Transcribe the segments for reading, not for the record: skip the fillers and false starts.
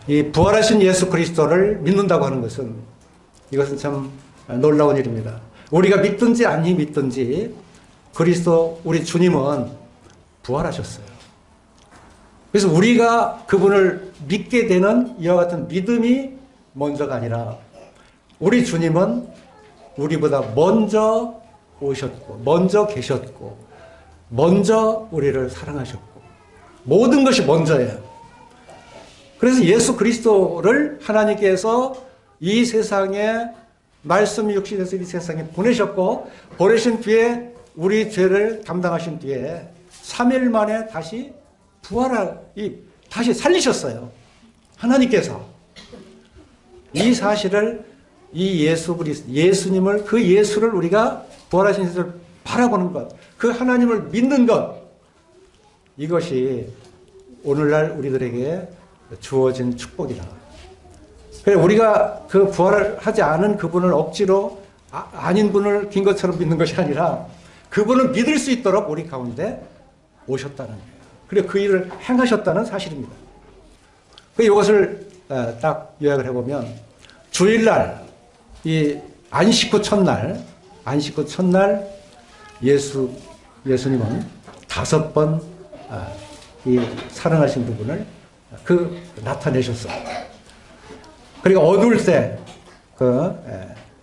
이 부활하신 예수 그리스도를 믿는다고 하는 것은 이것은 참 놀라운 일입니다. 우리가 믿든지 아니 믿든지 그리스도 우리 주님은 부활하셨어요. 그래서 우리가 그분을 믿게 되는 이와 같은 믿음이 먼저가 아니라 우리 주님은 우리보다 먼저 오셨고 먼저 계셨고 먼저 우리를 사랑하셨고 모든 것이 먼저예요. 그래서 예수 그리스도를 하나님께서 이 세상에 말씀이 육신에서 이 세상에 보내셨고 보내신 뒤에 우리 죄를 담당하신 뒤에 3일 만에 다시 다시 살리셨어요. 하나님께서 이 사실을 이 예수 그리스도 예수님을 그 예수를 우리가 부활하신 예수를 바라보는 것, 그 하나님을 믿는 것, 이것이 오늘날 우리들에게 주어진 축복이다. 그래 우리가 그 부활을 하지 않은 그분을 억지로 아닌 분을 긴 것처럼 믿는 것이 아니라 그분을 믿을 수 있도록 우리 가운데 오셨다는 거예요. 그리고 그 일을 행하셨다는 사실입니다. 이것을 딱 요약을 해보면 주일날 이 안식 후 첫날 예수님은 5번 이 사랑하신 부분을 나타내셨어요. 그리고 어두울 때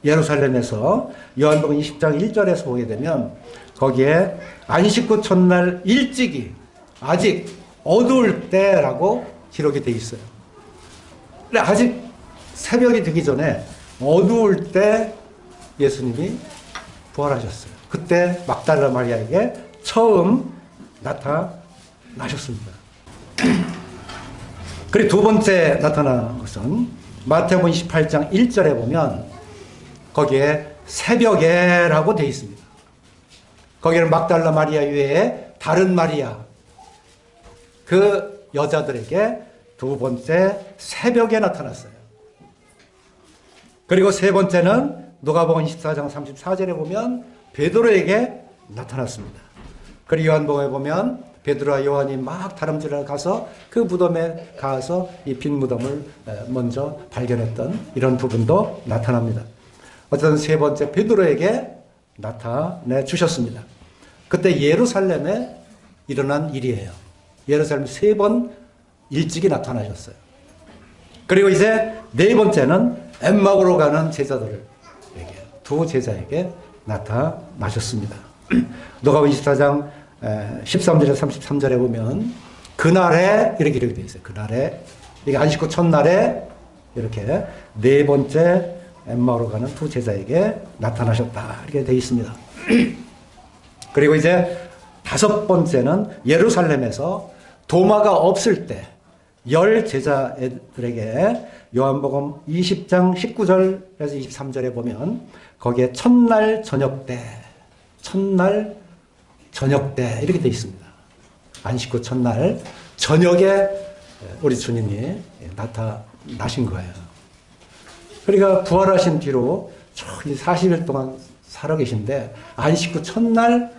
예루살렘에서 요한복음 20장 1절에서 보게 되면 거기에 안식 후 첫날 일찍이 아직 어두울 때라고 기록이 되어 있어요. 근데 아직 새벽이 되기 전에 어두울 때 예수님이 부활하셨어요. 그때 막달라 마리아에게 처음 나타나셨습니다. 그리고 두 번째 나타난 것은 마태복음 28장 1절에 보면 거기에 새벽에라고 되어 있습니다. 거기는 막달라 마리아 외에 다른 마리아 그 여자들에게 두 번째 새벽에 나타났어요. 그리고 세 번째는 누가복음 24장 34절에 보면 베드로에게 나타났습니다. 그리고 요한복음에 보면 베드로와 요한이 막 다름질하러 가서 그 무덤에 가서 이 빈 무덤을 먼저 발견했던 이런 부분도 나타납니다. 어쨌든 세 번째 베드로에게 나타내 주셨습니다. 그때 예루살렘에 일어난 일이에요. 예루살렘 3번 일찍이 나타나셨어요. 그리고 이제 네 번째는 엠마오로 가는 제자들에게 두 제자에게 나타나셨습니다. 누가복음 24장 13절에서 33절에 보면 그날에 이렇게 기록이 되어 있어요. 그날에 이게 안식 후 첫날에 이렇게 네 번째 엠마오로 가는 두 제자에게 나타나셨다 이렇게 되어 있습니다. 그리고 이제 다섯 번째는 예루살렘에서 도마가 없을 때 10 제자들에게 요한복음 20장 19절에서 23절에 보면 거기에 첫날 저녁 때 이렇게 되어 있습니다. 안식 후 첫날 저녁에 우리 주님이 나타나신 거예요. 그러니까 부활하신 뒤로 40일 동안 살아 계신데 안식 후 첫날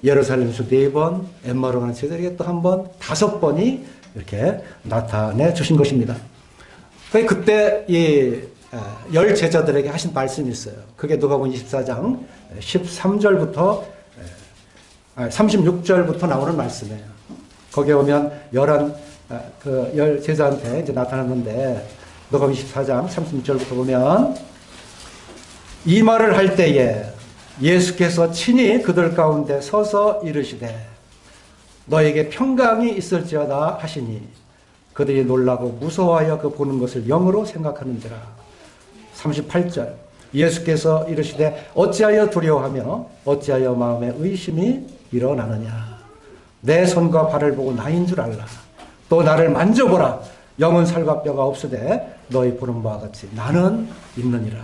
예루살렘에서 4번, 엠마오로 가는 제자들에게 또 한 번, 5번이 이렇게 나타내 주신 것입니다. 그때 이 10 제자들에게 하신 말씀이 있어요. 그게 누가복음 24장 13절부터 36절부터 나오는 말씀이에요. 거기에 보면 10 제자한테 이제 나타났는데 누가복음 24장 36절부터 보면 이 말을 할 때에 예수께서 친히 그들 가운데 서서 이르시되 너에게 평강이 있을지어다 하시니 그들이 놀라고 무서워하여 그 보는 것을 영으로 생각하는지라. 38절 예수께서 이르시되 어찌하여 두려워하며 어찌하여 마음에 의심이 일어나느냐. 내 손과 발을 보고 나인 줄 알라. 또 나를 만져보라. 영은 살과 뼈가 없으되 너희 보는 바와 같이 나는 있느니라.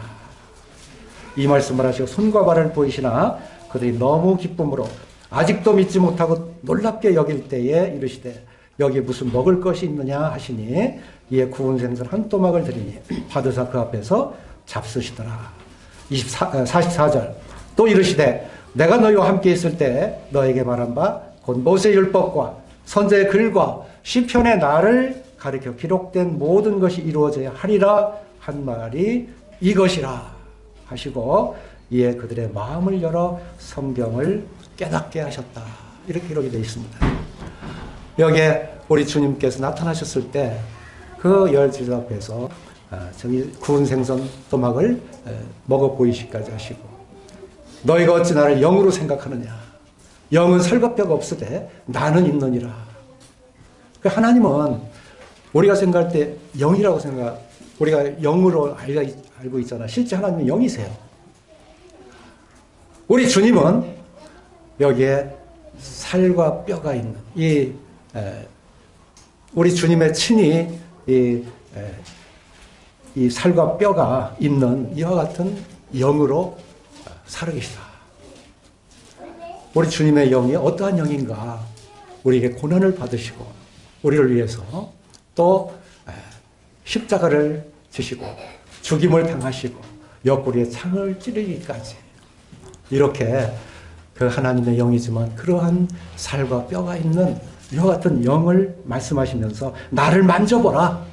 이 말씀을 하시고 손과 발을 보이시나 그들이 너무 기쁨으로 아직도 믿지 못하고 놀랍게 여길 때에 이르시되 여기 무슨 먹을 것이 있느냐 하시니 이에 구운 생선 한 또막을 드리니 받으사 그 앞에서 잡수시더라. 44절 또 이르시되 내가 너희와 함께 있을 때 너에게 말한 바 곧 모세의 율법과 선지자의 글과 시편의 나를 가르쳐 기록된 모든 것이 이루어져야 하리라 한 말이 이것이라 하시고 이에 그들의 마음을 열어 성경을 깨닫게 하셨다. 이렇게 기록이 되어 있습니다. 여기에 우리 주님께서 나타나셨을 때 그 열지도 앞에서 저기 구운 생선 토막을 먹어 보이시까지 하시고 너희가 어찌 나를 영으로 생각하느냐. 영은 설거뼈가 없으되 나는 있느니라. 하나님은 우리가 생각할 때 영이라고 우리가 영으로 알고 있잖아. 실제 하나님은 영이세요. 우리 주님은 여기에 살과 뼈가 있는 우리 주님의 친히 이 살과 뼈가 있는 이와 같은 영으로 살아계시다. 우리 주님의 영이 어떠한 영인가? 우리에게 고난을 받으시고 우리를 위해서 또 십자가를 지시고 죽임을 당하시고 옆구리에 창을 찌르기까지 이렇게 그 하나님의 영이지만 그러한 살과 뼈가 있는 이와 같은 영을 말씀하시면서 나를 만져보라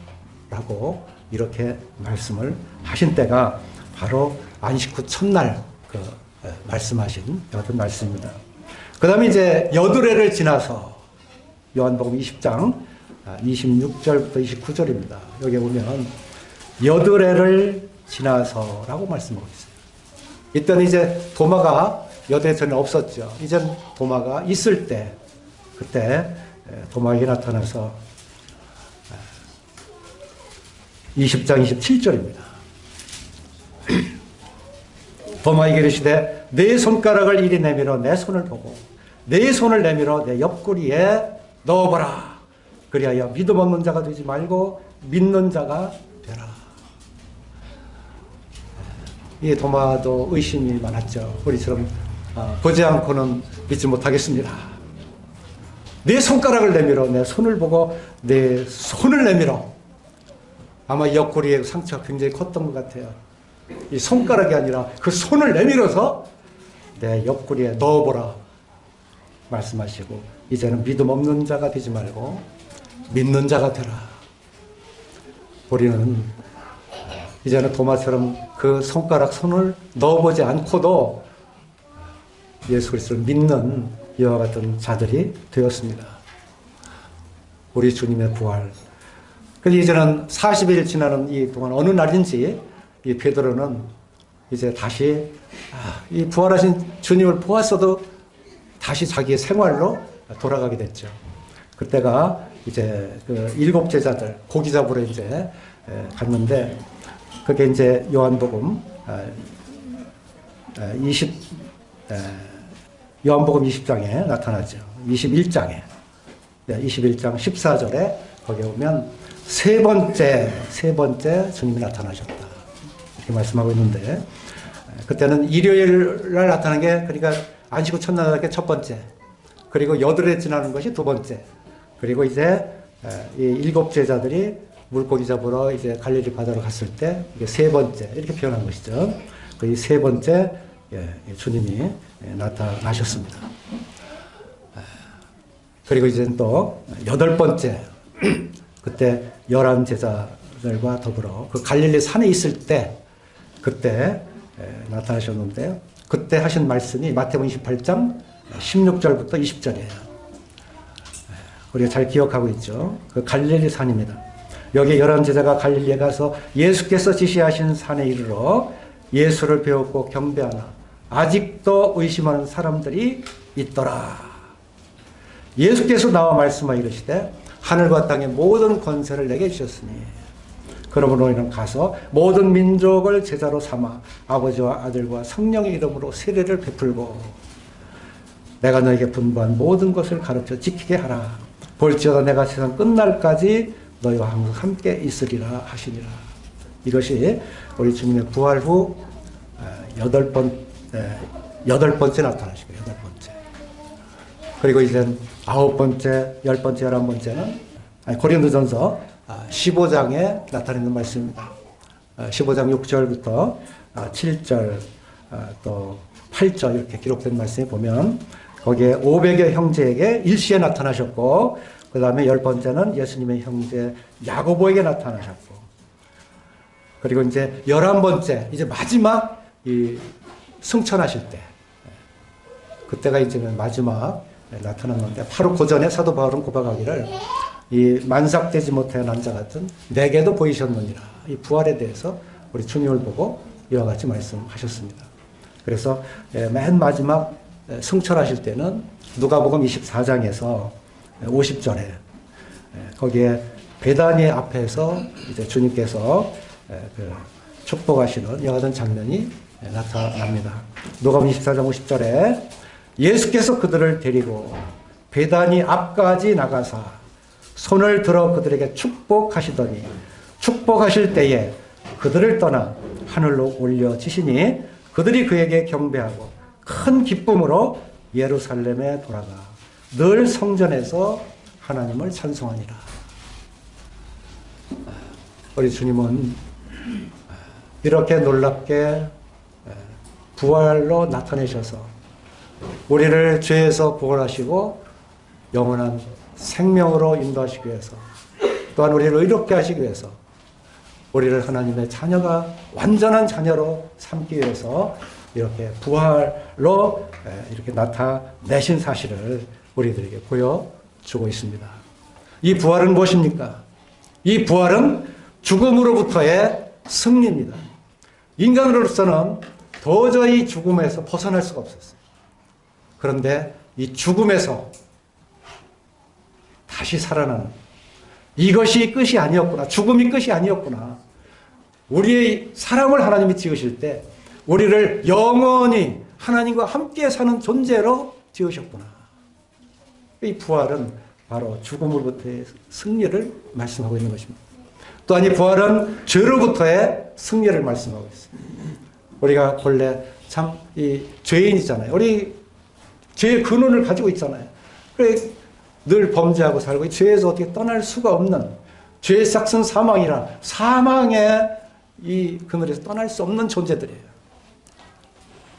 라고 이렇게 말씀을 하신 때가 바로 안식 후 첫날 말씀하신 같은 말씀입니다. 그 다음에 이제 여드레를 지나서 요한복음 20장 26절부터 29절입니다. 여기 보면 여드레를 지나서라고 말씀하고 있어요. 이때는 이제 도마가 여드레 전에 없었죠. 이젠 도마가 있을 때 그때 도마에게 나타나서 20장 27절입니다. 도마에게 이르시되 내 손가락을 이리 내밀어 내 손을 보고 내 손을 내밀어 내 옆구리에 넣어보라. 그리하여 믿음 없는 자가 되지 말고 믿는 자가 되라. 이 도마도 의심이 많았죠. 우리처럼 보지 않고는 믿지 못하겠습니다. 내 손가락을 내밀어 내 손을 보고 내 손을 내밀어. 아마 옆구리에 상처가 굉장히 컸던 것 같아요. 이 손가락이 아니라 그 손을 내밀어서 내 옆구리에 넣어보라 말씀하시고 이제는 믿음 없는 자가 되지 말고 믿는 자가 되라. 우리는 이제는 도마처럼 그 손을 넣어보지 않고도 예수 그리스도를 믿는 이와 같은 자들이 되었습니다. 우리 주님의 부활. 그래서 이제는 40일 지나는 이 동안 어느 날인지 이 베드로는 이제 다시 이 부활하신 주님을 보았어도 다시 자기의 생활로 돌아가게 됐죠. 그때가 이제 그 7 제자들 고기 잡으러 이제 갔는데 그게 이제 요한복음 20장에 나타나죠. 21장에 21장 14절에 거기에 보면 세 번째 주님이 나타나셨다 이렇게 말씀하고 있는데 그때는 일요일 날 나타나는 게 그러니까 안식 후 첫날 게 첫 번째, 그리고 여드레 지나는 것이 두 번째, 그리고 이제 이 7 제자들이 물고기 잡으러 이제 갈릴리 바다로 갔을 때 이게 세 번째 이렇게 표현한 것이죠. 이 세 번째 주님이 나타나셨습니다. 그리고 이제 또 8번째 그때 11 제자들과 더불어 그 갈릴리 산에 있을 때 그때 나타나셨는데 그때 하신 말씀이 마태복음 28장 16절부터 20절이에요. 우리가 잘 기억하고 있죠. 그 갈릴리 산입니다. 여기 11 제자가 갈릴리에 가서 예수께서 지시하신 산에 이르러 예수를 배웠고 경배하나 아직도 의심하는 사람들이 있더라. 예수께서 나와 말씀하여 이르시되 하늘과 땅의 모든 권세를 내게 주셨으니 그러므로 너희는 가서 모든 민족을 제자로 삼아 아버지와 아들과 성령의 이름으로 세례를 베풀고 내가 너에게 분부한 모든 것을 가르쳐 지키게 하라. 볼지어다 내가 세상 끝날까지 너희와 항상 함께 있으리라 하시니라. 이것이 우리 주님의 부활 후 8번째 나타나시고 8번째. 그리고 이제 9번째, 10번째, 11번째는 고린도전서 15장에 나타내는 말씀입니다. 15장 6절부터 7절 또 8절 이렇게 기록된 말씀에 보면 거기에 500여 형제에게 일시에 나타나셨고 그 다음에 10번째는 예수님의 형제 야고보에게 나타나셨고, 그리고 이제 11번째, 이제 마지막 이 승천하실 때, 그때가 이제 마지막 나타났는데, 바로 그 전에 사도 바울은 고백하기를 이 만삭되지 못하여 난자 같은 내게도 보이셨느니라. 이 부활에 대해서 우리 주님을 보고 이와 같이 말씀하셨습니다. 그래서 맨 마지막 승천하실 때는 누가복음 24장에서 50절에 거기에 베다니 앞에서 이제 주님께서 그 축복하시는 이와 같은 장면이 나타납니다. 누가복음 24장 50절에 예수께서 그들을 데리고 베다니 앞까지 나가사 손을 들어 그들에게 축복하시더니 축복하실 때에 그들을 떠나 하늘로 올려지시니 그들이 그에게 경배하고 큰 기쁨으로 예루살렘에 돌아가 늘 성전에서 하나님을 찬송하니라. 우리 주님은 이렇게 놀랍게 부활로 나타내셔서 우리를 죄에서 구원하시고 영원한 생명으로 인도하시기 위해서, 또한 우리를 의롭게 하시기 위해서 우리를 하나님의 자녀가 완전한 자녀로 삼기 위해서 이렇게 부활로 이렇게 나타내신 사실을 우리들에게 보여주고 있습니다. 이 부활은 무엇입니까? 이 부활은 죽음으로부터의 승리입니다. 인간으로서는 도저히 죽음에서 벗어날 수가 없었어요. 그런데 이 죽음에서 다시 살아나는, 이것이 끝이 아니었구나, 죽음이 끝이 아니었구나, 우리의 사람을 하나님이 지으실 때 우리를 영원히 하나님과 함께 사는 존재로 지으셨구나. 이 부활은 바로 죽음으로부터의 승리를 말씀하고 있는 것입니다. 또한 이 부활은 죄로부터의 승리를 말씀하고 있습니다. 우리가 본래 참 이 죄인이잖아요. 우리 죄의 근원을 가지고 있잖아요. 늘 범죄하고 살고 이 죄에서 어떻게 떠날 수가 없는, 죄의 삭은 사망이라 사망의 이 그늘에서 떠날 수 없는 존재들이에요.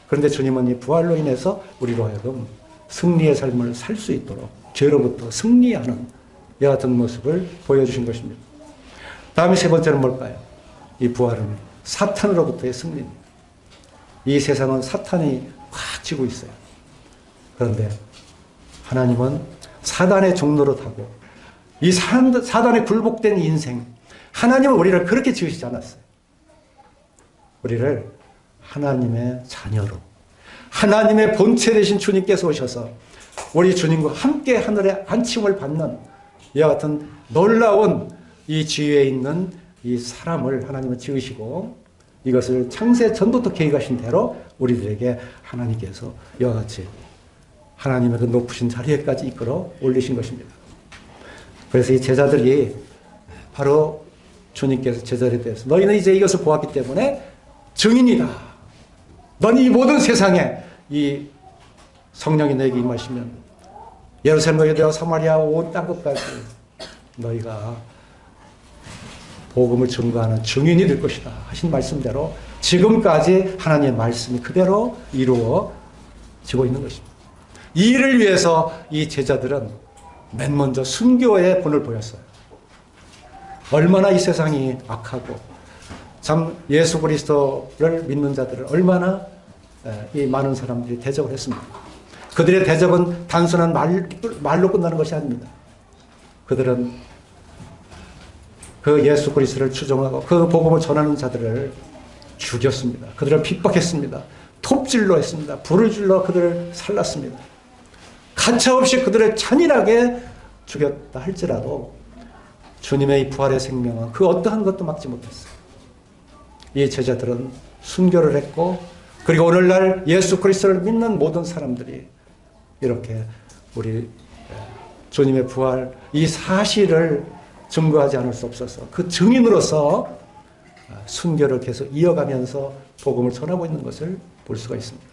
그런데 주님은 이 부활로 인해서 우리로 하여금 승리의 삶을 살 수 있도록 죄로부터 승리하는 이와 같은 모습을 보여주신 것입니다. 다음에 세 번째는 뭘까요? 이 부활은 사탄으로부터의 승리입니다. 이 세상은 사탄이 확 쥐고 있어요. 그런데 하나님은 사단의 종로로 타고 이 사단에 굴복된 인생, 하나님은 우리를 그렇게 지으시지 않았어요. 우리를 하나님의 자녀로, 하나님의 본체 되신 주님께서 오셔서 우리 주님과 함께 하늘에 안침을 받는 이와 같은 놀라운 이 지위에 있는 이 사람을 하나님은 지으시고, 이것을 창세 전부터 계획하신 대로 우리들에게 하나님께서 이와 같이 하나님의 그 높으신 자리에까지 이끌어 올리신 것입니다. 그래서 이 제자들이 바로 주님께서 제자들에 대해서 너희는 이제 이것을 보았기 때문에 증인이다. 너는 이 모든 세상에 이 성령이 너에게 임하시면 예루살렘에 되어 사마리아 온 땅끝까지 너희가 복음을 증거하는 증인이 될 것이다 하신 말씀대로 지금까지 하나님의 말씀이 그대로 이루어지고 있는 것입니다. 이 일을 위해서 이 제자들은 맨 먼저 순교의 본을 보였어요. 얼마나 이 세상이 악하고 참 예수 그리스도를 믿는 자들을 얼마나 이 많은 사람들이 대적을 했습니다. 그들의 대적은 단순한 말로 끝나는 것이 아닙니다. 그들은 그 예수 그리스도를 추종하고 그 복음을 전하는 자들을 죽였습니다. 그들을 핍박했습니다. 톱질로 했습니다. 불을 질러 그들을 살랐습니다. 가차없이 그들을 잔인하게 죽였다 할지라도 주님의 이 부활의 생명은 그 어떠한 것도 막지 못했어요. 이 제자들은 순교를 했고, 그리고 오늘날 예수 그리스도를 믿는 모든 사람들이 이렇게 우리 주님의 부활 이 사실을 증거하지 않을 수 없어서 그 증인으로서 순교를 계속 이어가면서 복음을 전하고 있는 것을 볼 수가 있습니다.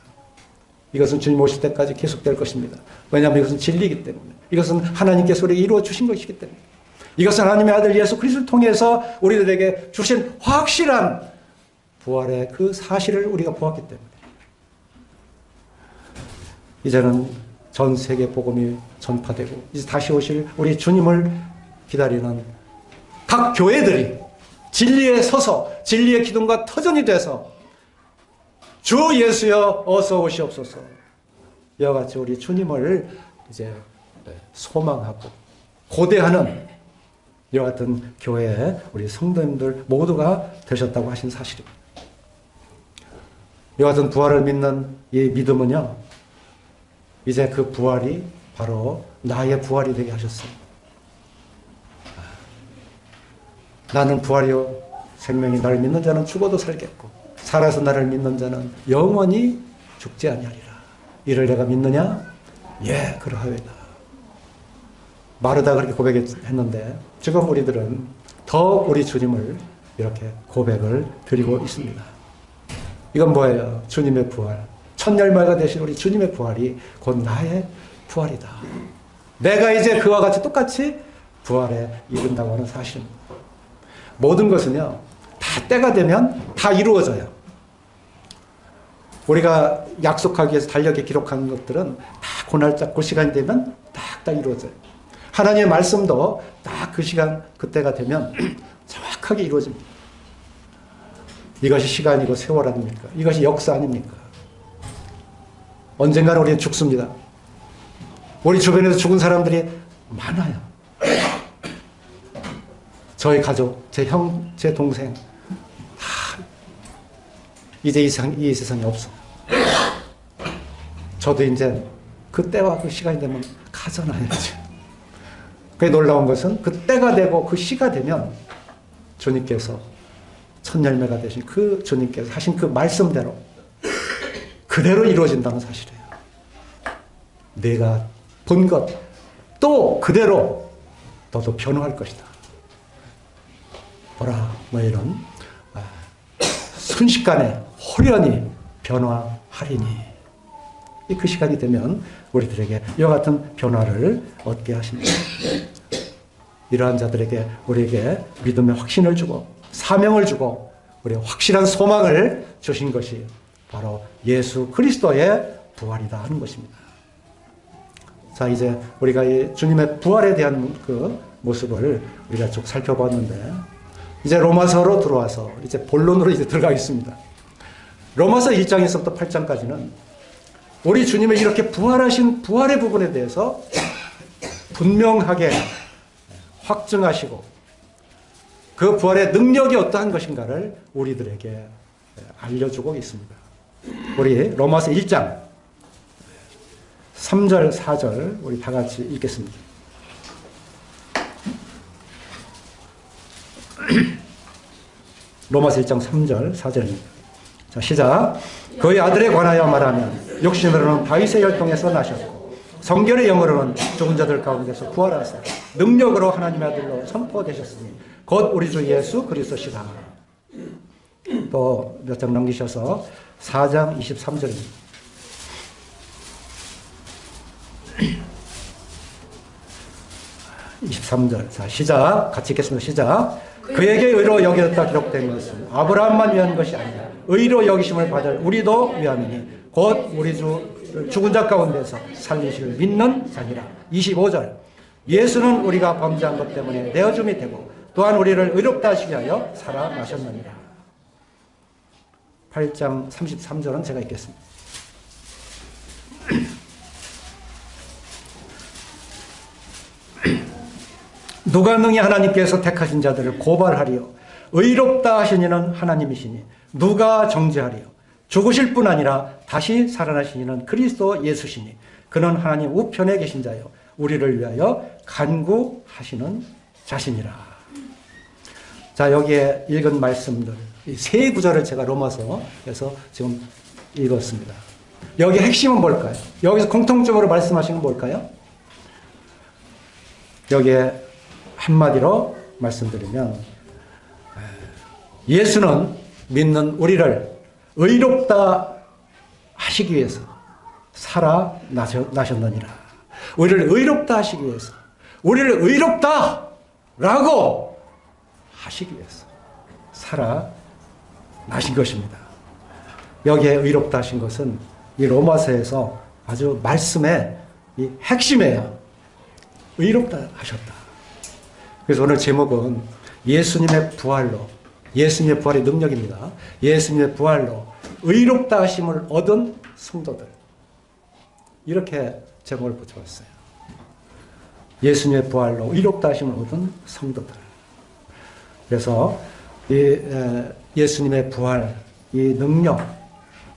이것은 주님 오실 때까지 계속될 것입니다. 왜냐하면 이것은 진리이기 때문에, 이것은 하나님께서 우리에게 이루어 주신 것이기 때문에, 이것은 하나님의 아들 예수 그리스도를 통해서 우리들에게 주신 확실한 부활의 그 사실을 우리가 보았기 때문에 이제는 전 세계 복음이 전파되고 이제 다시 오실 우리 주님을 기다리는 각 교회들이 진리에 서서 진리의 기둥과 터전이 돼서 주 예수여 어서 오시옵소서. 이와 같이 우리 주님을 이제 소망하고 고대하는 이와 같은 교회에 우리 성도님들 모두가 되셨다고 하신 사실입니다. 이와 같은 부활을 믿는 이 믿음은요, 이제 그 부활이 바로 나의 부활이 되게 하셨어요. 나는 부활이요 생명이 나를 믿는 자는 죽어도 살겠고 살아서 나를 믿는 자는 영원히 죽지 아니하리라. 이를 내가 믿느냐? 예, 그러하외다. 마르다 그렇게 고백했는데 지금 우리들은 더욱 우리 주님을 이렇게 고백을 드리고 있습니다. 이건 뭐예요? 주님의 부활. 첫 열매가 되신 우리 주님의 부활이 곧 나의 부활이다. 내가 이제 그와 같이 똑같이 부활에 이른다고 하는 사실입니다. 모든 것은요, 다 때가 되면 다 이루어져요. 우리가 약속하기 위해서 달력에 기록하는 것들은 다 그 날짜, 그 시간이 되면 딱 이루어져요. 하나님의 말씀도 딱 그 시간, 그때가 되면 정확하게 이루어집니다. 이것이 시간이고 세월 아닙니까? 이것이 역사 아닙니까? 언젠가는 우리는 죽습니다. 우리 주변에서 죽은 사람들이 많아요. 저희 가족, 제 형, 제 동생 다 이제 이 세상에 없어. 저도 이제 그때와 그 시간이 되면 가잖아요. 그 놀라운 것은 그 때가 되고 그 시가 되면 주님께서 첫 열매가 되신 그 주님께서 하신 그 말씀대로 그대로 이루어진다는 사실이에요. 내가 본 것 또 그대로 너도 변화할 것이다. 보라, 뭐 이런 순식간에 호련히 변화하리니 이 그 시간이 되면 우리들에게 이와 같은 변화를 얻게 하십니다. 이러한 자들에게 우리에게 믿음의 확신을 주고 사명을 주고 우리의 확실한 소망을 주신 것이 바로 예수 그리스도의 부활이다 하는 것입니다. 자, 이제 우리가 이 주님의 부활에 대한 그 모습을 우리가 쭉 살펴봤는데 이제 로마서로 들어와서 이제 본론으로 이제 들어가겠습니다. 로마서 1장에서부터 8장까지는 우리 주님의 이렇게 부활하신 부활의 부분에 대해서 분명하게 확증하시고 그 부활의 능력이 어떠한 것인가를 우리들에게 알려주고 있습니다. 우리 로마서 1장 3절, 4절 우리 다 같이 읽겠습니다. 로마서 1장 3절, 4절입니다. 자, 시작. 그의 아들에 관하여 말하면 육신으로는 다윗의 혈통에서 나셨고 성결의 영으로는 죽은 자들 가운데서 부활하사 능력으로 하나님의 아들로 선포되셨으니 곧 우리 주 예수 그리스도시라. 또 몇 장 넘기셔서 4장 23절입니다. 자, 시작. 같이 읽겠습니다. 시작. 그에게 의로 여겼다 기록된 것은 아브라함만 위한 것이 아니라 의로 여기심을 받을 우리도 위함이니 곧 우리 주 죽은 자 가운데서 살리시를 믿는 자니라. 25절. 예수는 우리가 범죄한 것 때문에 내어줌이 되고 또한 우리를 의롭다 하시기 위하여 살아나셨느니라. 8장 33절은 제가 읽겠습니다. 누가 능히 하나님께서 택하신 자들을 고발하리요 의롭다 하신 이는 하나님이시니 누가 정죄하리요 죽으실 뿐 아니라 다시 살아나신 이는 그리스도 예수시니 그는 하나님 우편에 계신 자요 우리를 위하여 간구하시는 자신이라. 자, 여기에 읽은 말씀들 이 세 구절을 제가 로마서에서 지금 읽었습니다. 여기 핵심은 뭘까요? 여기서 공통적으로 말씀하시는 건 뭘까요? 여기에 한마디로 말씀드리면 예수는 믿는 우리를 의롭다 하시기 위해서 살아나셨느니라. 우리를 의롭다 하시기 위해서 우리를 의롭다라고 하시기 위해서 살아나신 것입니다. 여기에 의롭다 하신 것은 이 로마서에서 아주 말씀에 이 핵심이에요. 의롭다 하셨다. 그래서 오늘 제목은 예수님의 부활로, 예수님의 부활의 능력입니다. 예수님의 부활로 의롭다 하심을 얻은 성도들. 이렇게 제목을 붙여봤어요. 예수님의 부활로 의롭다 하심을 얻은 성도들. 그래서 이 예수님의 부활, 이 능력,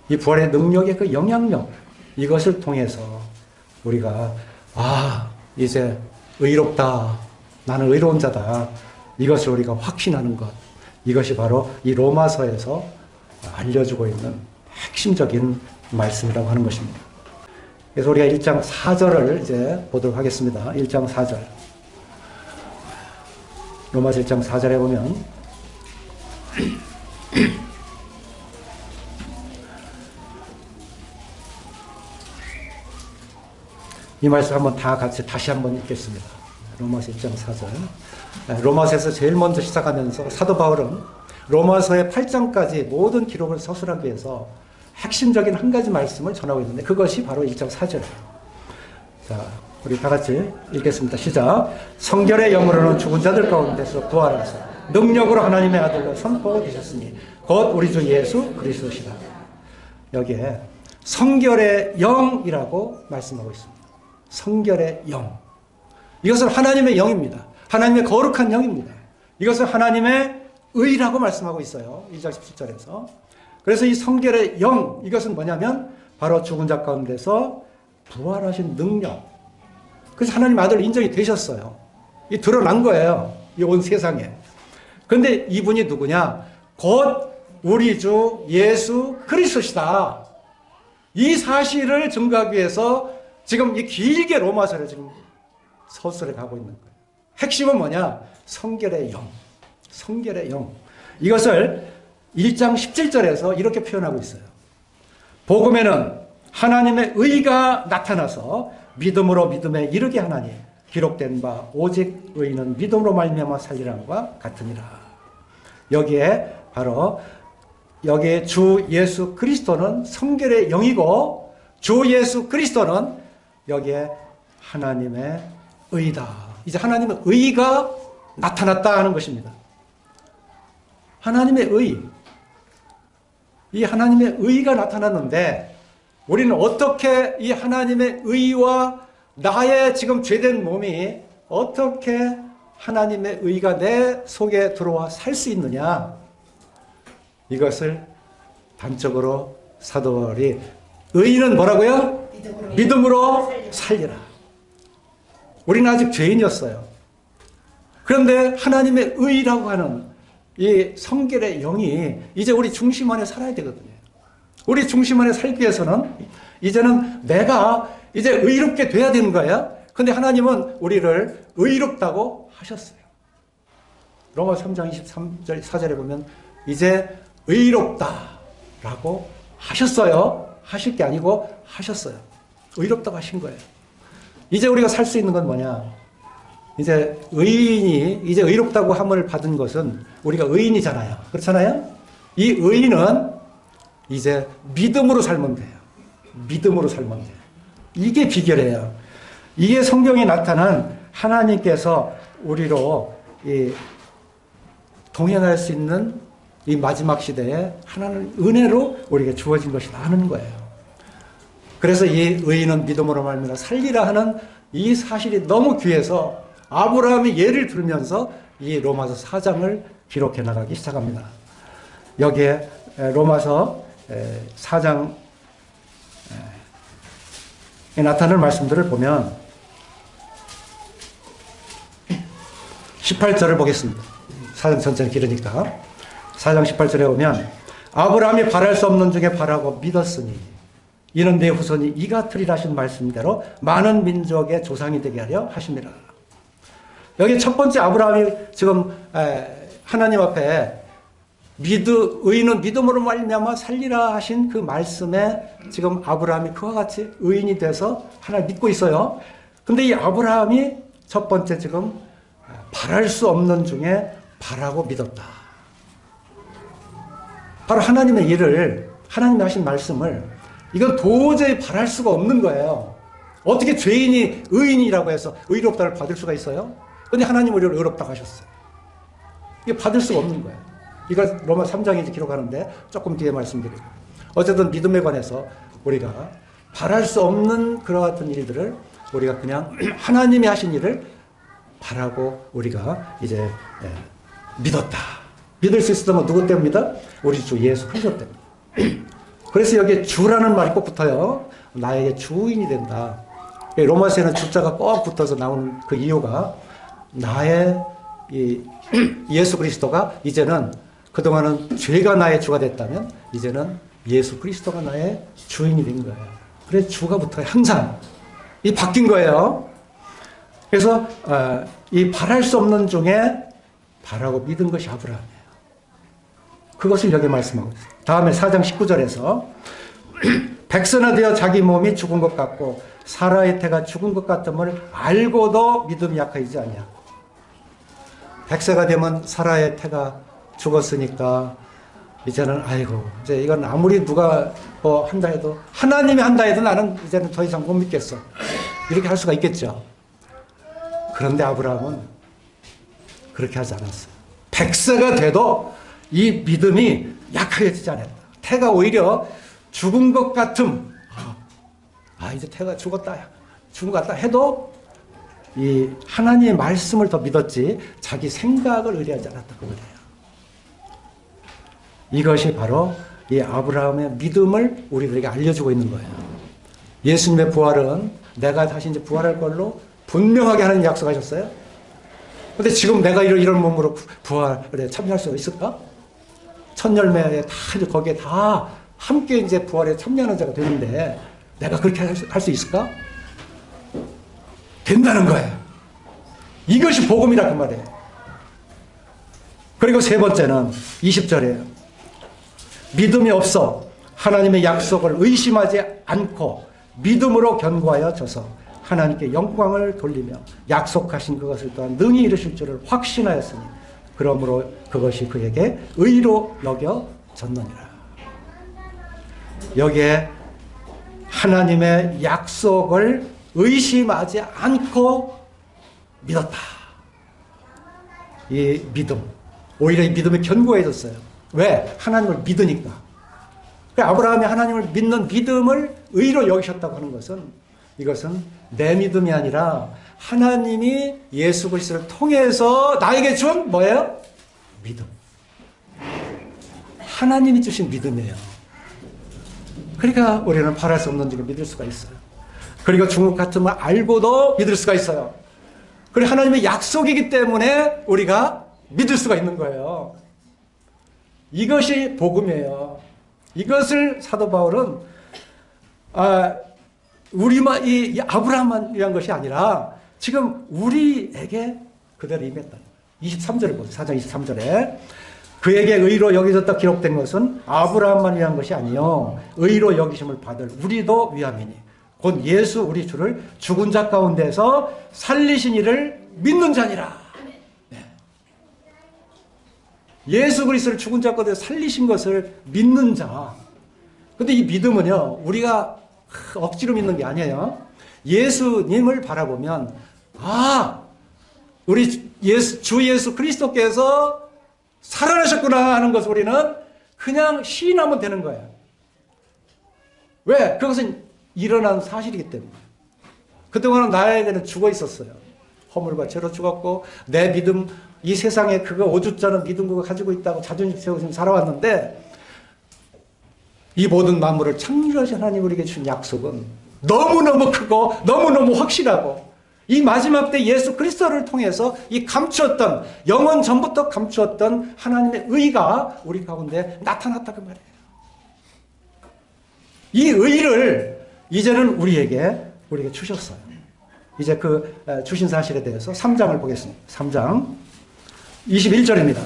이 부활의 능력의 그 영향력, 이것을 통해서 우리가 이제 의롭다, 나는 의로운 자다, 이것을 우리가 확신하는 것, 이것이 바로 이 로마서에서 알려주고 있는 핵심적인 말씀이라고 하는 것입니다. 그래서 우리가 1장 4절을 이제 보도록 하겠습니다. 1장 4절. 로마서 1장 4절에 보면 이 말씀 한번 다 같이 다시 한번 읽겠습니다. 로마서 1장 4절. 로마서에서 제일 먼저 시작하면서 사도 바울은 로마서의 8장까지 모든 기록을 서술하기 위해서 핵심적인 한 가지 말씀을 전하고 있는데 그것이 바로 1장 4절이에요. 자, 우리 다 같이 읽겠습니다. 시작. 성결의 영으로는 죽은 자들 가운데서 부활하사 능력으로 하나님의 아들로 선포되셨으니 곧 우리 주 예수 그리스도시다. 여기에 성결의 영이라고 말씀하고 있습니다. 성결의 영. 이것은 하나님의 영입니다. 하나님의 거룩한 영입니다. 이것은 하나님의 의라고 말씀하고 있어요. 2장 17절에서. 그래서 이 성결의 영, 이것은 뭐냐면 바로 죽은 자 가운데서 부활하신 능력. 그래서 하나님 아들 인정이 되셨어요. 이 드러난 거예요. 이 온 세상에. 그런데 이분이 누구냐? 곧 우리 주 예수 그리스도시다. 이 사실을 증거하기 위해서 지금 이 길게 로마서를 지금 서술해 가고 있는 거예요. 핵심은 뭐냐? 성결의 영. 성결의 영. 이것을 1장 17절에서 이렇게 표현하고 있어요. 복음에는 하나님의 의가 나타나서 믿음으로 믿음에 이르게 하나니 기록된 바 오직 의인은 믿음으로 말미암아 살리라는과 같으니라. 여기에 바로 여기에 주 예수 그리스도는 성결의 영이고 주 예수 그리스도는 여기에 하나님의 의다. 이제 하나님의 의가 나타났다 하는 것입니다. 하나님의 의. 이 하나님의 의가 나타났는데 우리는 어떻게 이 하나님의 의와 나의 지금 죄된 몸이 어떻게 하나님의 의가 내 속에 들어와 살 수 있느냐? 이것을 단적으로 사도 바울이 의인은 뭐라고요? 믿음으로 살리라. 우리는 아직 죄인이었어요. 그런데 하나님의 의라고 하는 이 성결의 영이 이제 우리 중심 안에 살아야 되거든요. 우리 중심 안에 살기 위해서는 이제는 내가 이제 의롭게 돼야 되는 거야. 근데 하나님은 우리를 의롭다고 하셨어요. 로마 3장 23절 4절에 보면 이제 의롭다라고 하셨어요. 하실 게 아니고 하셨어요. 의롭다고 하신 거예요. 이제 우리가 살 수 있는 건 뭐냐? 이제 의인이 이제 의롭다고 함을 받은 것은 우리가 의인이잖아요. 그렇잖아요? 이 의인은 이제 믿음으로 살면 돼요. 믿음으로 살면 돼요. 이게 비결이에요. 이게 성경에 나타난 하나님께서 우리로 동행할 수 있는 이 마지막 시대에 하나님 은혜로 우리에게 주어진 것이라는 거예요. 그래서 이 의인은 믿음으로 말미암아 살리라 하는 이 사실이 너무 귀해서 아브라함이 예를 들면서 이 로마서 4장을 기록해 나가기 시작합니다. 여기에 로마서 4장에 나타날 말씀들을 보면 18절을 보겠습니다. 4장 전체는 길으니까 4장 18절에 보면 아브라함이 바랄 수 없는 중에 바라고 믿었으니 이는 내 후손이 이 같으리라 하신 말씀대로 많은 민족의 조상이 되게 하려 하십니다. 여기 첫 번째 아브라함이 지금 하나님 앞에 의인은 믿음으로 말미암아 살리라 하신 그 말씀에 지금 아브라함이 그와 같이 의인이 돼서 하나님 믿고 있어요. 근데 이 아브라함이 첫 번째 지금 바랄 수 없는 중에 바라고 믿었다. 바로 하나님의 일을, 하나님이 하신 말씀을 이건 도저히 바랄 수가 없는 거예요. 어떻게 죄인이 의인이라고 해서 의롭다를 받을 수가 있어요? 근데 하나님 우리를 의롭다고 하셨어요. 이게 받을 수가 없는 거예요. 이걸 로마 3장에 이제 기록하는데 조금 뒤에 말씀드리고. 어쨌든 믿음에 관해서 우리가 바랄 수 없는 그와 같은 일들을 우리가 그냥 하나님이 하신 일을 바라고 우리가 이제 믿었다. 믿을 수 있었던 건 누구 때문입니다? 우리 주 예수 그리스도 때문에. 그래서 여기에 주라는 말이 꼭 붙어요. 나에게 주인이 된다. 로마서에는 주자가 꼭 붙어서 나오는 그 이유가 나의 이 예수 그리스도가 이제는 그동안은 죄가 나의 주가 됐다면 이제는 예수 그리스도가 나의 주인이 된 거예요. 그래서 주가 붙어요. 항상. 이 바뀐 거예요. 그래서 이 바랄 수 없는 중에 바라고 믿은 것이 아브라함이에요. 그것을 여기 말씀하고 있어요. 다음에 4장 19절에서 백세나 되어 자기 몸이 죽은 것 같고 사라의 태가 죽은 것 같음을 알고도 믿음이 약하지 않냐. 백세가 되면 사라의 태가 죽었으니까 이제는 아이고 이제 이건 아무리 누가 뭐 한다 해도 하나님이 한다 해도 나는 이제는 더 이상 못 믿겠어. 이렇게 할 수가 있겠죠. 그런데 아브라함은 그렇게 하지 않았어요. 백세가 돼도 이 믿음이 약해지지 않았다. 태가 오히려 죽은 것 같음. 이제 태가 죽었다. 죽은 것 같다 해도 이 하나님의 말씀을 더 믿었지 자기 생각을 의뢰하지 않았다. 그거예요. 이것이 바로 이 아브라함의 믿음을 우리들에게 알려주고 있는 거예요. 예수님의 부활은 내가 다시 이제 부활할 걸로 분명하게 하나님 약속하셨어요. 근데 지금 내가 이런 몸으로 부활에 참여할 수 있을까? 첫 열매에 다 거기에 다 함께 이제 부활에 참여하는 자가 되는데 내가 그렇게 할 수 있을까? 된다는 거예요. 이것이 복음이라 그 말이에요. 그리고 세 번째는 20절이에요. 믿음이 없어 하나님의 약속을 의심하지 않고 믿음으로 견고하여 져서 하나님께 영광을 돌리며 약속하신 그것을 또한 능히 이루실 줄을 확신하였으니 그러므로 그것이 그에게 의로 여겨졌느니라. 여기에 하나님의 약속을 의심하지 않고 믿었다. 이 믿음. 오히려 이 믿음이 견고해졌어요. 왜? 하나님을 믿으니까. 아브라함이 하나님을 믿는 믿음을 의로 여기셨다고 하는 것은 이것은 내 믿음이 아니라 하나님이 예수 그리스도를 통해서 나에게 준 뭐예요? 믿음. 하나님이 주신 믿음이에요. 그러니까 우리는 바랄 수 없는 줄을 믿을 수가 있어요. 그리고 중국 같으면 알고도 믿을 수가 있어요. 그리고 하나님의 약속이기 때문에 우리가 믿을 수가 있는 거예요. 이것이 복음이에요. 이것을 사도 바울은 우리만 이 아브라함만 위한 것이 아니라 지금 우리에게 그대로 임했다. 23절을 보세요. 4장 23절에 그에게 의로 여기졌다 기록된 것은 아브라함만 위한 것이 아니요 의로 여기심을 받을 우리도 위함이니 곧 예수 우리 주를 죽은 자 가운데서 살리신 이를 믿는 자니라. 네. 예수 그리스도를 죽은 자 가운데 살리신 것을 믿는 자. 근데 이 믿음은요 우리가 억지로 믿는 게 아니에요. 예수님을 바라보면 우리 주 예수 그리스도께서 살아나셨구나 하는 것을 우리는 그냥 시인하면 되는 거예요. 왜? 그것은 일어난 사실이기 때문에. 그동안은 나에게는 죽어 있었어요. 허물과 죄로 죽었고 내 믿음 이 세상에 그거 오죽자는 믿음 그거 가지고 있다고 자존심 세우고 살아왔는데 이 모든 만물을 창조하신 하나님 우리에게 준 약속은 너무너무 크고 너무너무 확실하고 이 마지막 때 예수 그리스도를 통해서 이 감추었던 영원 전부터 감추었던 하나님의 의가 우리 가운데 나타났다 그 말이에요. 이 의를 이제는 우리에게 주셨어요. 이제 그 주신 사실에 대해서 3장을 보겠습니다. 3장 21절입니다.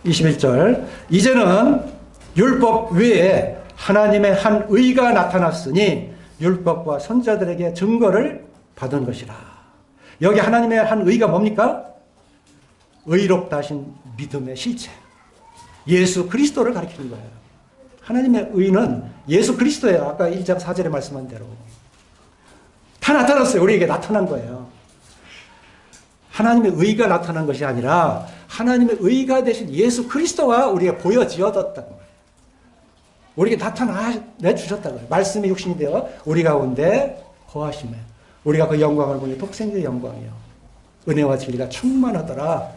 21절 이제는 율법 외에 하나님의 한 의가 나타났으니 율법과 선자들에게 증거를 받은 것이라. 여기 하나님의 한 의가 뭡니까? 의롭다 하신 믿음의 실체 예수 그리스도를 가리키는 거예요. 하나님의 의는 예수 그리스도예요. 아까 1장 4절에 말씀한 대로. 다 나타났어요. 우리에게 나타난 거예요. 하나님의 의가 나타난 것이 아니라 하나님의 의가 되신 예수 그리스도가 우리가 보여지어졌다는 거예요. 우리에게 나타내 주셨다는 거예요. 말씀이 육신이 되어 우리 가운데 거하심에 우리가 그 영광을 보니 독생자의 영광이요 은혜와 진리가 충만하더라.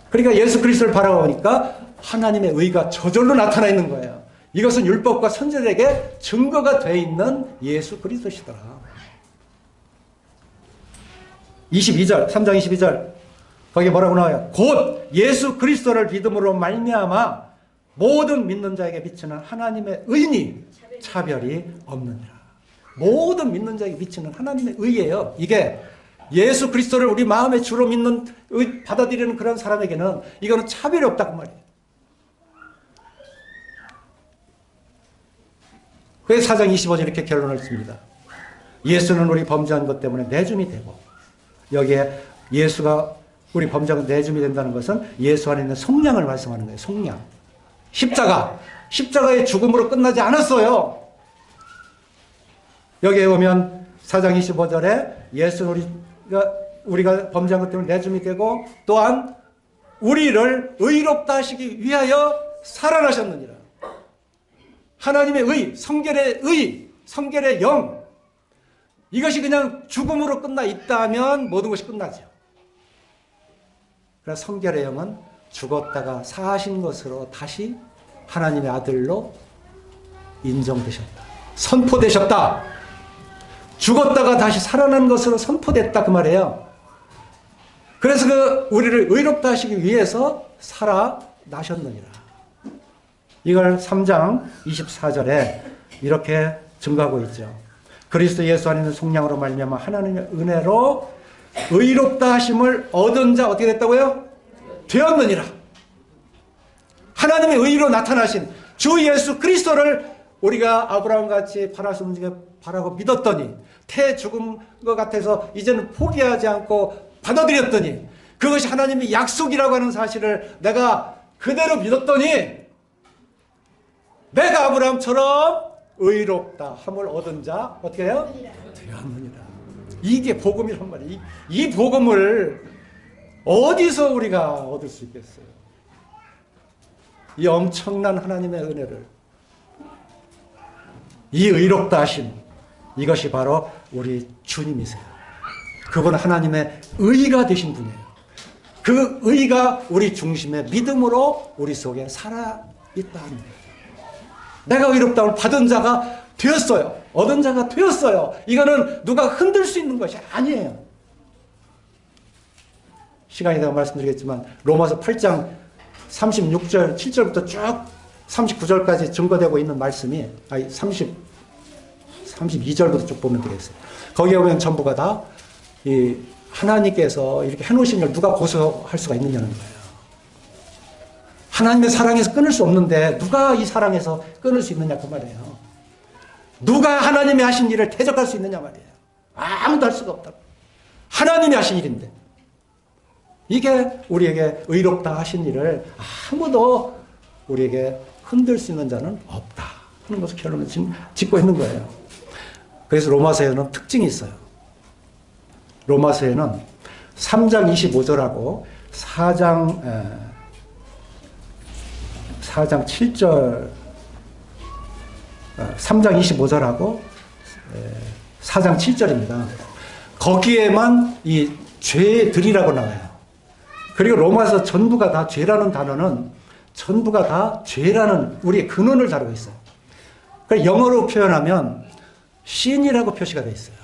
그러니까 예수 그리스도를 바라보니까 하나님의 의가 저절로 나타나 있는 거예요. 이것은 율법과 선지자에게 증거가 되어 있는 예수 그리스도시더라. 22절, 3장 22절 거기에 뭐라고 나와요? 곧 예수 그리스도를 믿음으로 말미암아 모든 믿는 자에게 미치는 하나님의 의니 차별이 없느니라. 모든 믿는 자에게 미치는 하나님의 의예요. 이게 예수 그리스도를 우리 마음의 주로 믿는 받아들이는 그런 사람에게는 이거는 차별이 없다고 말이에요. 그래서 4장 25절 이렇게 결론을 씁니다. 예수는 우리 범죄한 것 때문에 내줌이 되고 여기에 예수가 우리 범죄가 내줌이 된다는 것은 예수 안에 있는 속량을 말씀하는 거예요. 속량. 십자가의 죽음으로 끝나지 않았어요. 여기에 보면 4장 25절에 예수는 우리가 범죄한 것 때문에 내줌이 되고 또한 우리를 의롭다 하시기 위하여 살아나셨느니라. 하나님의 의, 성결의 영 이것이 그냥 죽음으로 끝나 있다면 모든 것이 끝나죠. 그래서 성결의 영은 죽었다가 사신 것으로 다시 하나님의 아들로 인정되셨다. 선포되셨다. 죽었다가 다시 살아난 것으로 선포됐다 그 말이에요. 그래서 우리를 의롭다 하시기 위해서 살아나셨느니라. 이걸 3장 24절에 이렇게 증거하고 있죠. 그리스도 예수 안에 있는 속량으로 말미암아 하나님의 은혜로 의롭다 하심을 얻은 자 어떻게 됐다고요? 되었느니라. 하나님의 의로 나타나신 주 예수 그리스도를 우리가 아브라함같이 바랄 수 없는 중에 바라고 믿었더니 태 죽은 것 같아서 이제는 포기하지 않고 받아들였더니 그것이 하나님의 약속이라고 하는 사실을 내가 그대로 믿었더니 내가 아브라함처럼 의롭다 함을 얻은 자 어떻게 해요? 되었느니라. 이게 복음이란 말이에요. 이 복음을 어디서 우리가 얻을 수 있겠어요? 이 엄청난 하나님의 은혜를 이 의롭다 하심 이것이 바로 우리 주님이세요. 그분은 하나님의 의가 되신 분이에요. 그 의가 우리 중심의 믿음으로 우리 속에 살아있다는 거예요. 내가 의롭다함을 받은 자가 되었어요. 얻은 자가 되었어요. 이거는 누가 흔들 수 있는 것이 아니에요. 시간이 되면 말씀드리겠지만 로마서 8장 36절 7절부터 쭉 39절까지 증거되고 있는 말씀이 32절부터 쭉 보면 되겠어요. 거기에 보면 전부가 다 이 하나님께서 이렇게 해놓으신 걸 누가 고소할 수가 있느냐는 거예요. 하나님의 사랑에서 끊을 수 없는데 누가 이 사랑에서 끊을 수 있느냐 그 말이에요. 누가 하나님이 하신 일을 대적할 수 있느냐 말이에요. 아무도 할 수가 없다고. 하나님이 하신 일인데 이게 우리에게 의롭다 하신 일을 아무도 우리에게 흔들 수 있는 자는 없다 하는 것을 결론을 짓고 있는 거예요. 그래서 로마서에는 특징이 있어요. 로마서에는 3장 25절하고 4장 7절 3장 25절하고 4장 7절입니다. 거기에만 이 죄들이라고 나와요. 그리고 로마서 전부가 다 죄라는 단어는 전부가 다 죄라는 우리의 근원을 다루고 있어요. 그러니까 영어로 표현하면 sin이라고 표시가 되어 있어요.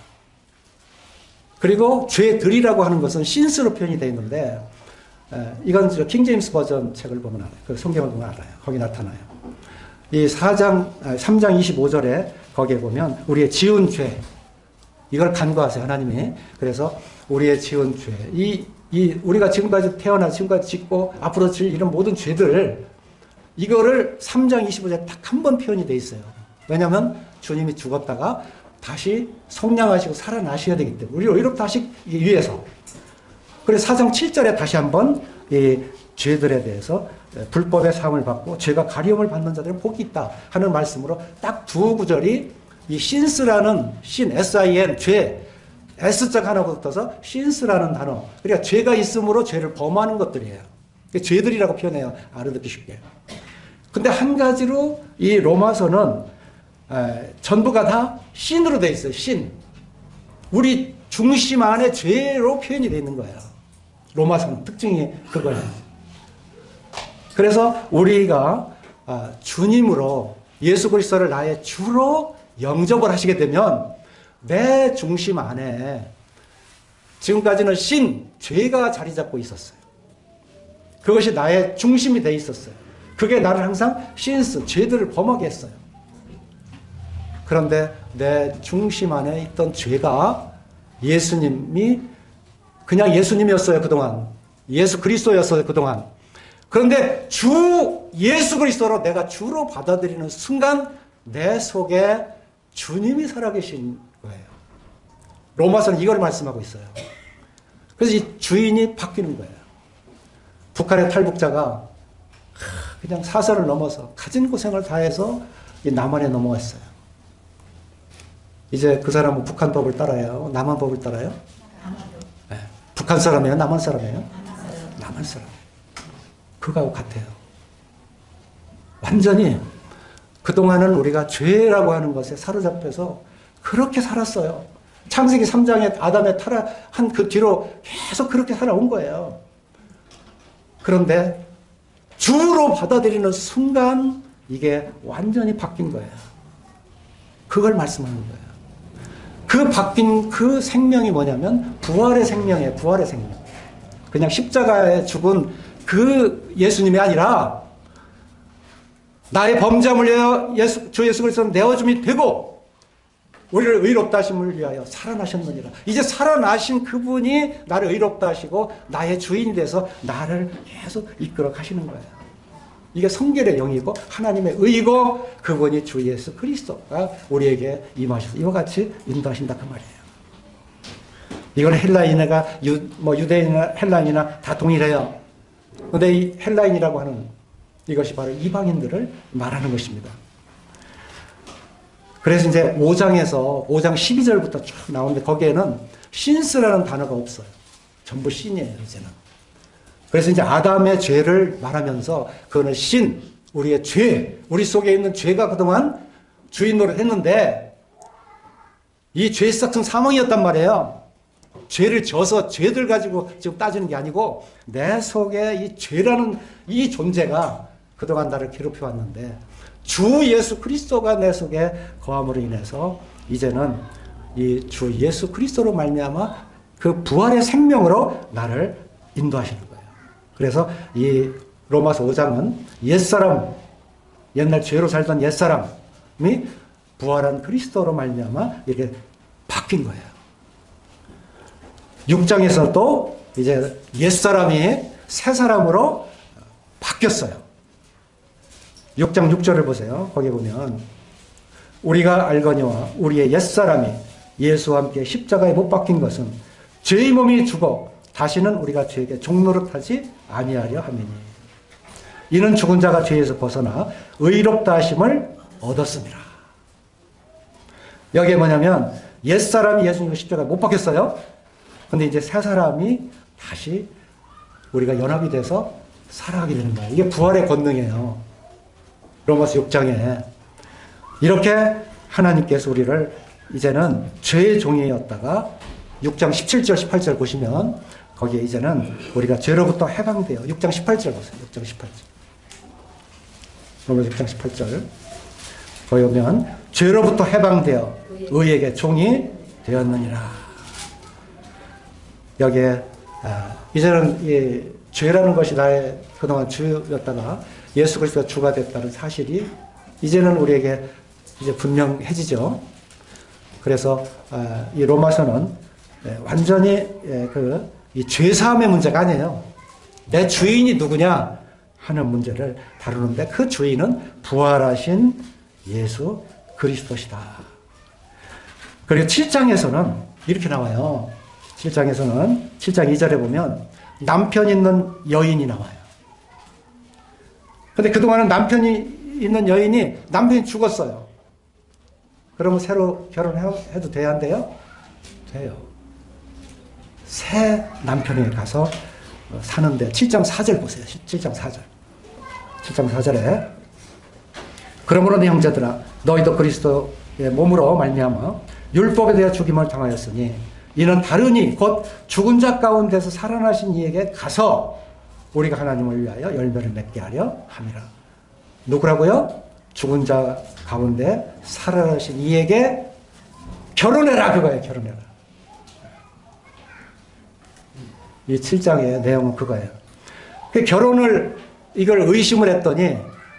그리고 죄들이라고 하는 것은 sins로 표현이 되어 있는데 이건 킹제임스 버전 책을 보면 알아요. 그 성경을 보면 알아요. 거기 나타나요. 이 3장 25절에 거기에 보면 우리의 지은 죄 이걸 간과하세요. 하나님이. 그래서 우리의 지은 죄 우리가 지금까지 태어나 지금까지 짓고 앞으로 질 이런 모든 죄들 이거를 3장 25절에 딱 한 번 표현이 되어 있어요. 왜냐하면 주님이 죽었다가 다시 속량하시고 살아나셔야 되기 때문에 우리를 의롭다 하시기 위해서. 그래서 4장 7절에 다시 한번 이 죄들에 대해서 불법의 사함을 받고 죄가 가리움을 받는 자들은 복이 있다 하는 말씀으로 딱 두 구절이 이 신스라는 sin, sin, 죄, S자 하나 붙어서 신스라는 단어. 그러니까 죄가 있으므로 죄를 범하는 것들이에요. 죄들이라고 표현해요. 알아듣기 쉽게. 근데 한 가지로 이 로마서는 전부가 다 신으로 되어 있어요. 신. 우리 중심 안에 죄로 표현이 되어 있는 거예요. 로마서는 특징이 그거예요. 그래서 우리가 주님으로 예수 그리스도를 나의 주로 영접을 하시게 되면 내 중심 안에 지금까지는 신, 죄가 자리 잡고 있었어요. 그것이 나의 중심이 돼 있었어요. 그게 나를 항상 신스, 죄들을 범하게 했어요. 그런데 내 중심 안에 있던 죄가 예수님이 그냥 예수님이었어요, 그동안. 예수 그리스도였어요, 그동안. 그런데 주 예수 그리스도로 내가 주로 받아들이는 순간 내 속에 주님이 살아계신 거예요. 로마서는 이걸 말씀하고 있어요. 그래서 이 주인이 바뀌는 거예요. 북한의 탈북자가 그냥 사설을 넘어서 가진 고생을 다해서 이 남한에 넘어왔어요. 이제 그 사람은 북한 법을 따라요? 남한 법을 따라요? 네. 북한 사람이에요? 남한 사람이에요? 남한 사람. 그거하고 같아요. 완전히 그동안은 우리가 죄라고 하는 것에 사로잡혀서 그렇게 살았어요. 창세기 3장에 아담의 타락한 그 뒤로 계속 그렇게 살아온 거예요. 그런데 주로 받아들이는 순간 이게 완전히 바뀐 거예요. 그걸 말씀하는 거예요. 그 바뀐 그 생명이 뭐냐면 부활의 생명이에요. 부활의 생명. 그냥 십자가에 죽은 그 예수님이 아니라 나의 범죄함을 위하여 주 예수 그리스도는 내어줌이 되고 우리를 의롭다 하심을 위하여 살아나셨느니라. 이제 살아나신 그분이 나를 의롭다 하시고 나의 주인이 돼서 나를 계속 이끌어 가시는 거예요. 이게 성결의 영이고 하나님의 의이고 그분이 주 예수 그리스도가 우리에게 임하셔서 이와 같이 인도하신다 그 말이에요. 이건 헬라인이나 유대인이나 헬라인이나 다 동일해요. 그런데 이 헬라인이라고 하는 이것이 바로 이방인들을 말하는 것입니다. 그래서 이제 5장 12절부터 쭉 나오는데 거기에는 신스라는 단어가 없어요. 전부 신이에요, 이제는. 그래서 이제 아담의 죄를 말하면서 그거는 신, 우리의 죄, 우리 속에 있는 죄가 그동안 주인 노릇 했는데 이 죄 싹은 사망이었단 말이에요. 죄를 져서 죄들 가지고 지금 따지는 게 아니고 내 속에 이 죄라는 이 존재가 그동안 나를 괴롭혀 왔는데 주 예수 그리스도가 내 속에 거함으로 인해서 이제는 이 주 예수 그리스도로 말미암아 그 부활의 생명으로 나를 인도하시는 거예요. 그래서 이 로마서 5장은 옛사람, 옛날 죄로 살던 옛사람이 부활한 그리스도로 말미암아 이렇게 바뀐 거예요. 6장에서도 이제 옛사람이 새사람으로 바뀌었어요. 6장 6절을 보세요. 거기 보면 우리가 알거니와 우리의 옛사람이 예수와 함께 십자가에 못 박힌 것은 죄의 몸이 죽어 다시는 우리가 죄에게 종노릇하지 아니하려 함이니 이는 죽은 자가 죄에서 벗어나 의롭다 하심을 얻었습니다. 여기에 뭐냐면 옛사람이 예수님 십자가에 못 박혔어요. 근데 이제 새 사람이 다시 우리가 연합이 돼서 살아가게 되는 거예요. 이게 부활의 권능이에요. 로마서 6장에 이렇게 하나님께서 우리를 이제는 죄의 종이었다가 6장 17절 18절 보시면 거기에 이제는 우리가 죄로부터 해방돼요. 6장 18절 보세요. 6장 18절. 로마서 6장 18절. 거기 보면 죄로부터 해방되어 의에게 종이 되었느니라. 여기에 이제는 이 죄라는 것이 나의 그동안 주였다가 예수 그리스도가 주가 됐다는 사실이 이제는 우리에게 이제 분명해지죠. 그래서 이 로마서는 완전히 이 죄사함의 문제가 아니에요. 내 주인이 누구냐 하는 문제를 다루는데 그 주인은 부활하신 예수 그리스도시다. 그리고 7장에서는 이렇게 나와요. 7장에서는 7장 2절에 보면 남편 있는 여인이 나와요. 근데 그동안은 남편이 있는 여인이 남편이 죽었어요. 그러면 새로 결혼해도 돼야 한대요? 돼요. 새 남편에게 가서 사는데 7장 4절 보세요. 7장 4절. 7장 4절에 그러므로 내 형제들아 너희도 그리스도의 몸으로 말미암아 율법에 대해 죽임을 당하였으니 이는 다르니 곧 죽은 자 가운데서 살아나신 이에게 가서 우리가 하나님을 위하여 열매를 맺게 하려 함이라. 누구라고요? 죽은 자 가운데 살아나신 이에게 결혼해라 그거예요. 결혼해라. 이 7장의 내용은 그거예요. 그 결혼을 이걸 의심을 했더니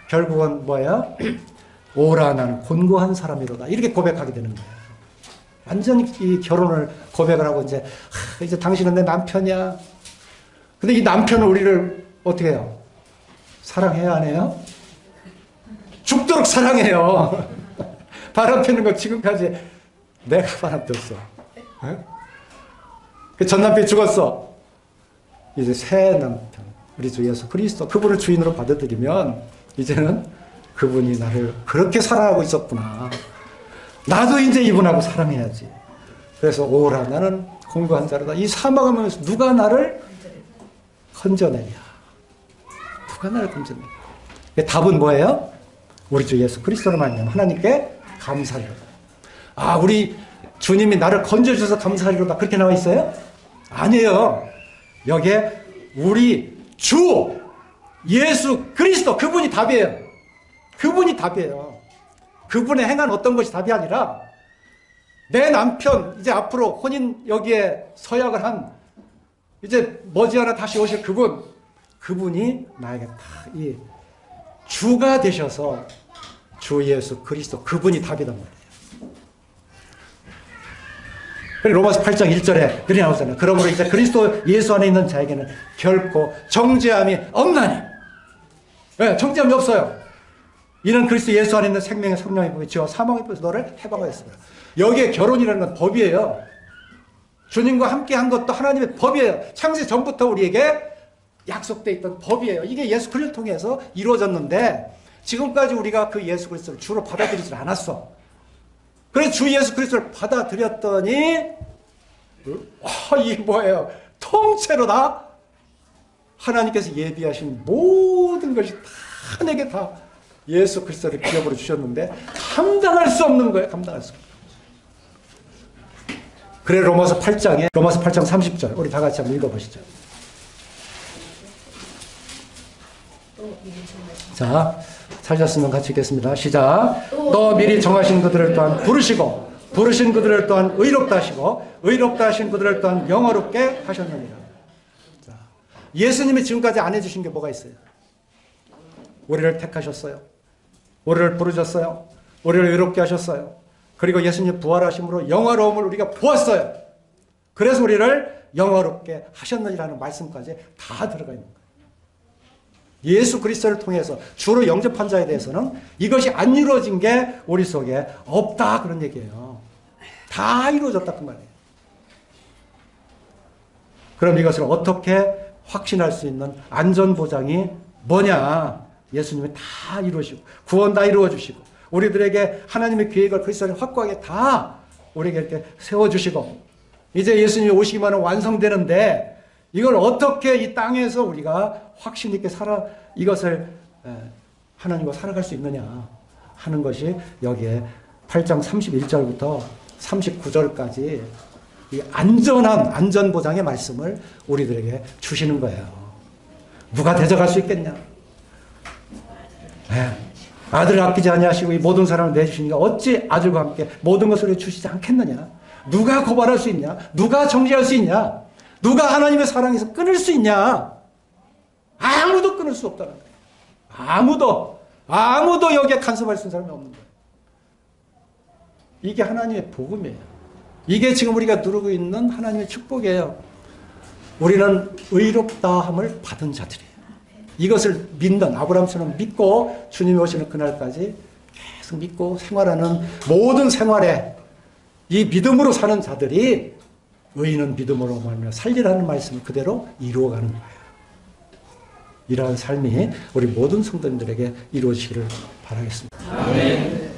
결국은 뭐예요? 오라 나는 곤고한 사람이로다 이렇게 고백하게 되는 거예요. 완전히 이 결혼을 고백을 하고 이제 당신은 내 남편이야. 근데 이 남편은 우리를 어떻게 해요? 사랑해야 하네요? 죽도록 사랑해요. 바람 피는 거 지금까지 내가 바람 폈어. 그 전 남편이 죽었어. 이제 새 남편, 우리 주 예수 그리스도 그분을 주인으로 받아들이면 이제는 그분이 나를 그렇게 사랑하고 있었구나. 나도 이제 이분하고 사랑해야지. 그래서 오라 나는 공고한 자로다. 이 사막하면서 누가 나를 건져내냐. 누가 나를 건져내냐. 답은 뭐예요? 우리 주 예수 그리스도로 말미암아 하나님께 감사하리로다. 아, 우리 주님이 나를 건져주셔서 감사하리로다. 그렇게 나와 있어요? 아니에요. 여기에 우리 주 예수 그리스도 그분이 답이에요. 그분이 답이에요. 그분의 행한 어떤 것이 답이 아니라 내 남편 이제 앞으로 혼인 여기에 서약을 한 이제 머지않아 다시 오실 그분이 나에게 다 이 주가 되셔서 주 예수 그리스도 그분이 답이단 말이에요. 로마서 8장 1절에 그리 나오잖아요. 그러므로 이제 그리스도 예수 안에 있는 자에게는 결코 정죄함이 없나니. 네, 정죄함이 없어요. 이는 그리스도 예수 안에 있는 생명의 성령의 법이 죄와 사망의 법에서 너를 해방하였습니다. 여기에 결혼이라는 건 법이에요. 주님과 함께 한 것도 하나님의 법이에요. 창세 전부터 우리에게 약속되어 있던 법이에요. 이게 예수 그리스도를 통해서 이루어졌는데 지금까지 우리가 그 예수 그리스도를 주로 받아들이질 않았어. 그래서 주 예수 그리스도를 받아들였더니 이게 뭐예요? 통째로 다 하나님께서 예비하신 모든 것이 다 내게 다 예수 그리스도를 기업으로 주셨는데 감당할 수 없는 거예요. 감당할 수 없는 거예요. 그래 로마서 8장 30절 우리 다 같이 한번 읽어보시죠. 자, 찾았으면 같이 읽겠습니다. 시작. 또 미리 정하신 그들을 또한 부르시고 부르신 그들을 또한 의롭다 하시고 의롭다 하신 그들을 또한 영화롭게 하셨느니라. 자, 예수님이 지금까지 안 해주신 게 뭐가 있어요? 우리를 택하셨어요. 우리를 부르셨어요. 우리를 의롭게 하셨어요. 그리고 예수님 부활하심으로 영화로움을 우리가 보았어요. 그래서 우리를 영화롭게 하셨느니라는 말씀까지 다 들어가 있는 거예요. 예수 그리스도를 통해서 주로 영접한 자에 대해서는 이것이 안 이루어진 게 우리 속에 없다 그런 얘기예요. 다 이루어졌다 그 말이에요. 그럼 이것을 어떻게 확신할 수 있는 안전보장이 뭐냐? 예수님이 다 이루시고 구원 다 이루어 주시고 우리들에게 하나님의 계획을 그리스도를 확고하게 다 우리에게 이렇게 세워주시고 이제 예수님이 오시기만 하면 완성되는데 이걸 어떻게 이 땅에서 우리가 확신 있게 이것을 하나님과 살아갈 수 있느냐 하는 것이 여기에 8장 31절부터 39절까지 이 안전한 안전보장의 말씀을 우리들에게 주시는 거예요. 누가 대적할 수 있겠냐? 아들을 아끼지 아니하시고 이 모든 사람을 내주시니까 어찌 아들과 함께 모든 것을 주시지 않겠느냐? 누가 고발할 수 있냐? 누가 정죄할 수 있냐? 누가 하나님의 사랑에서 끊을 수 있냐? 아무도 끊을 수 없다는 거예요. 아무도 여기에 간섭할 수 있는 사람이 없는 거예요. 이게 하나님의 복음이에요. 이게 지금 우리가 누리고 있는 하나님의 축복이에요. 우리는 의롭다함을 받은 자들이에요. 이것을 믿는 아브라함처럼 믿고 주님이 오시는 그날까지 계속 믿고 생활하는 모든 생활에 이 믿음으로 사는 자들이 의인은 믿음으로 말하며 살리라는 말씀을 그대로 이루어가는 거예요. 이러한 삶이 우리 모든 성도님들에게 이루어지기를 바라겠습니다. 아멘.